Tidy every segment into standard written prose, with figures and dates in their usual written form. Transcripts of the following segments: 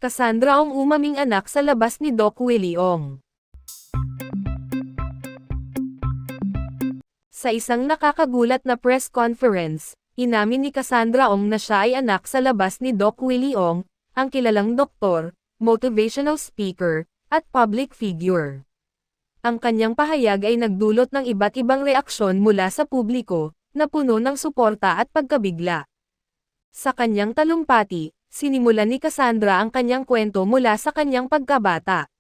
Cassandra Ong umaming anak sa labas ni Doc Willie Ong. Sa isang nakakagulat na press conference, inamin ni Cassandra Ong na siya ay anak sa labas ni Doc Willie Ong, ang kilalang doktor, motivational speaker, at public figure. Ang kanyang pahayag ay nagdulot ng iba't ibang reaksyon mula sa publiko, na puno ng suporta at pagkabigla. Sa kanyang talumpati, sinimulan ni Cassandra ang kanyang kwento mula sa kanyang pagkabata.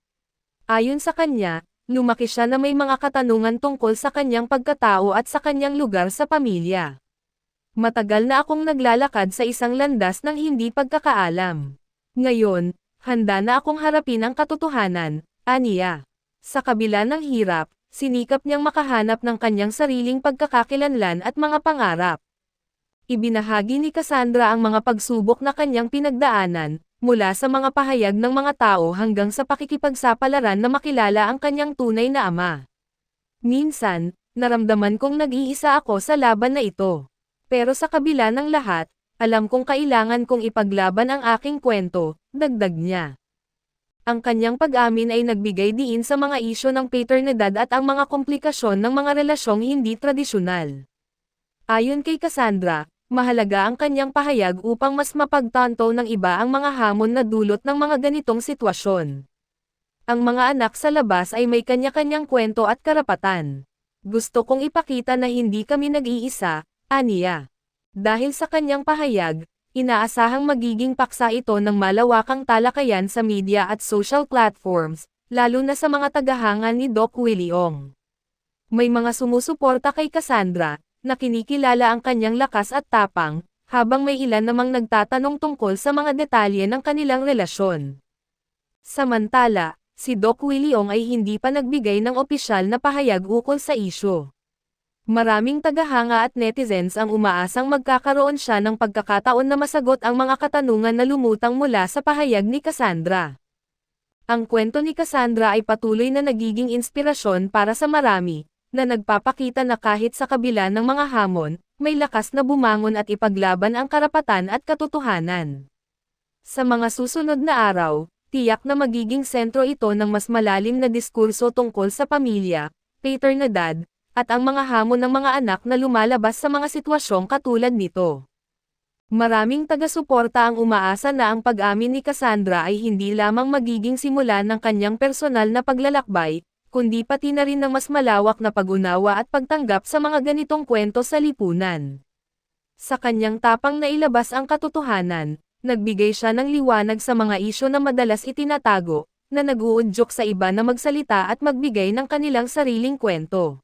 Ayon sa kanya, lumaki siya na may mga katanungan tungkol sa kanyang pagkatao at sa kanyang lugar sa pamilya. Matagal na akong naglalakad sa isang landas ng hindi pagkakaalam. Ngayon, handa na akong harapin ang katotohanan, aniya. Sa kabila ng hirap, sinikap niyang makahanap ng kanyang sariling pagkakakilanlan at mga pangarap. Ibinahagi ni Cassandra ang mga pagsubok na kanyang pinagdaanan, mula sa mga pahayag ng mga tao hanggang sa pakikipagsapalaran na makilala ang kanyang tunay na ama. Minsan, naramdaman kong nag-iisa ako sa laban na ito. Pero sa kabila ng lahat, alam kong kailangan kong ipaglaban ang aking kwento, dagdag niya. Ang kanyang pag-amin ay nagbigay diin sa mga isyu ng paternidad at ang mga komplikasyon ng mga relasyong hindi tradisyonal. Ayon kay Cassandra, mahalaga ang kanyang pahayag upang mas mapagtanto ng iba ang mga hamon na dulot ng mga ganitong sitwasyon. Ang mga anak sa labas ay may kanya-kanyang kwento at karapatan. Gusto kong ipakita na hindi kami nag-iisa, aniya. Dahil sa kanyang pahayag, inaasahang magiging paksa ito ng malawakang talakayan sa media at social platforms, lalo na sa mga tagahanga ni Doc Willie Ong. May mga sumusuporta kay Cassandra, na kinikilala ang kanyang lakas at tapang, habang may ilan namang nagtatanong tungkol sa mga detalye ng kanilang relasyon. Samantala, si Doc Willie Ong ay hindi pa nagbigay ng opisyal na pahayag ukol sa isyu. Maraming tagahanga at netizens ang umaasang magkakaroon siya ng pagkakataon na masagot ang mga katanungan na lumutang mula sa pahayag ni Cassandra. Ang kwento ni Cassandra ay patuloy na nagiging inspirasyon para sa marami, na nagpapakita na kahit sa kabila ng mga hamon, may lakas na bumangon at ipaglaban ang karapatan at katotohanan. Sa mga susunod na araw, tiyak na magiging sentro ito ng mas malalim na diskurso tungkol sa pamilya, paternidad, at ang mga hamon ng mga anak na lumalabas sa mga sitwasyong katulad nito. Maraming taga-suporta ang umaasa na ang pag-amin ni Cassandra ay hindi lamang magiging simula ng kanyang personal na paglalakbay, kundi pati na rin ng mas malawak na pag-unawa at pagtanggap sa mga ganitong kwento sa lipunan. Sa kanyang tapang na ilabas ang katotohanan, nagbigay siya ng liwanag sa mga isyu na madalas itinatago, na nag-uudyok sa iba na magsalita at magbigay ng kanilang sariling kwento.